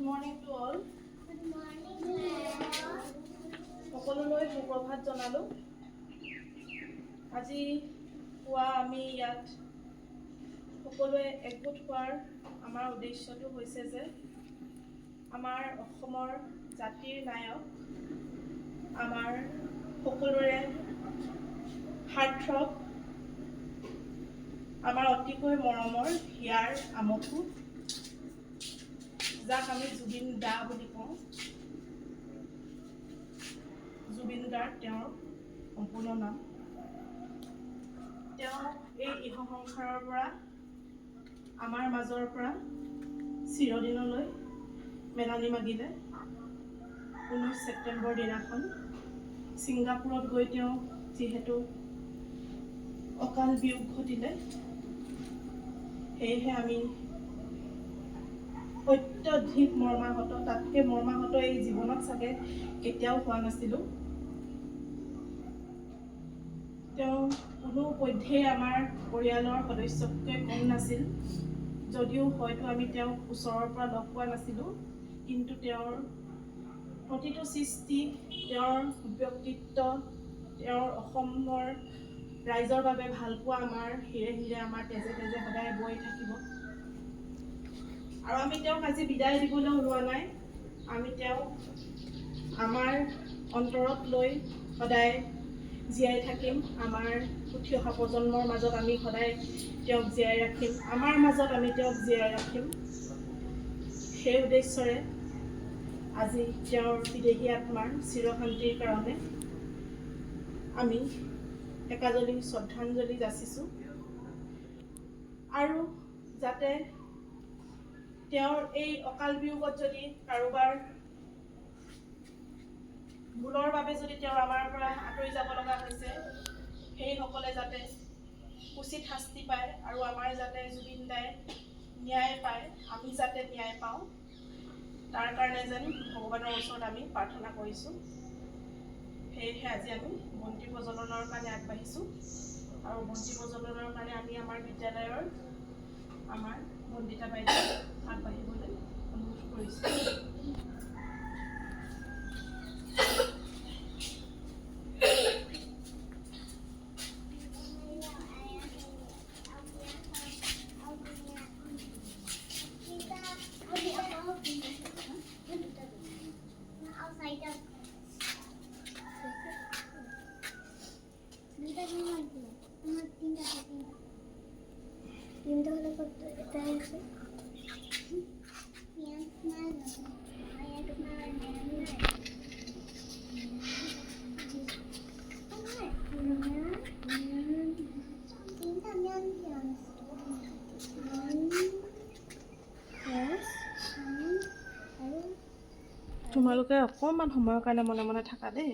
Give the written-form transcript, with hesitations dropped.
morning to all. Good morning, সকলোলৈ সুপ্ৰভাত জনালো। আজি পুৱা আমি ইয়াত সকলোৱে একগোট হোৱাৰ আমাৰ উদ্দেশ্যটো হৈছে যে আমাৰ অসমৰ জাতিৰ নায়ক, আমাৰ সকলোৰে সাৰ্থক, আমাৰ অতিকৈ মৰমৰ হিয়াৰ আমঠু, যাক আমি জুবিন দা বুলি কওঁ। জুবিন গাৰ্গ তেওঁৰ সম্পূৰ্ণ নাম। তেওঁ এই ইহ সংসাৰৰ পৰা আমাৰ মাজৰ পৰা চিৰদিনলৈ মেলানি মাগিলে। 19 ছেপ্টেম্বৰ দিনাখন ছিংগাপুৰত গৈ তেওঁ যিহেতু অকাল বিয়োগ ঘটিলে, সেয়েহে আমি অত্যধিক মৰ্মাহত, তাতকৈ মৰ্মাহত এই জীৱনত চাগে কেতিয়াও হোৱা নাছিলোঁ। তেওঁ কোনো পধ্যেই আমাৰ পৰিয়ালৰ সদস্যতকৈ কম নাছিল, যদিও হয়তো আমি তেওঁক ওচৰৰ পৰা লগ পোৱা নাছিলোঁ, কিন্তু তেওঁৰ প্ৰতিটো সৃষ্টি, তেওঁৰ ব্যক্তিত্ব, তেওঁৰ অসমৰ ৰাইজৰ বাবে ভালপোৱা আমাৰ হিৰে হিৰে, আমাৰ তেজে তেজে সদায় বৈ থাকিব। আৰু আমি তেওঁক আজি বিদায় দিবলৈ ওলোৱা নাই। আমি তেওঁক আমাৰ অন্তৰত লৈ সদায় জীয়াই থাকিম। আমাৰ উঠি অহা প্ৰজন্মৰ মাজত আমি সদায় তেওঁক জীয়াই ৰাখিম। আমাৰ মাজত আমি তেওঁক জীয়াই ৰাখিম। সেই উদ্দেশ্যৰে আজি তেওঁৰ বিদেহী আত্মাৰ চিৰশান্তিৰ কাৰণে আমি একাঁজলি শ্ৰদ্ধাঞ্জলি যাচিছোঁ। আৰু যাতে তেওঁৰ এই অকাল বিয়োগত যদি কাৰোবাৰ ভুলৰ বাবে যদি তেওঁ আমাৰ পৰা আঁতৰি যাব লগা হৈছে, সেইসকলে যাতে উচিত শাস্তি পায় আৰু আমাৰ যাতে জুবিন দাই ন্যায় পায়, আমি যাতে ন্যায় পাওঁ, তাৰ কাৰণে যেন ভগৱানৰ ওচৰত আমি প্ৰাৰ্থনা কৰিছোঁ। সেয়েহে আজি আমি বন্তি প্ৰজ্বলনৰ কাৰণে আগবাঢ়িছোঁ। আৰু বন্তি প্ৰজ্বলনৰ কাৰণে আমি আমাৰ বিদ্যালয়ৰ আমাৰ বন্দিতা বাইদেউ আগবাঢ়িবলৈ অনুৰোধ কৰিছোঁ। তোমালোকে অকণমান সময়ৰ কাৰণে মনে মনে থাকা দেই।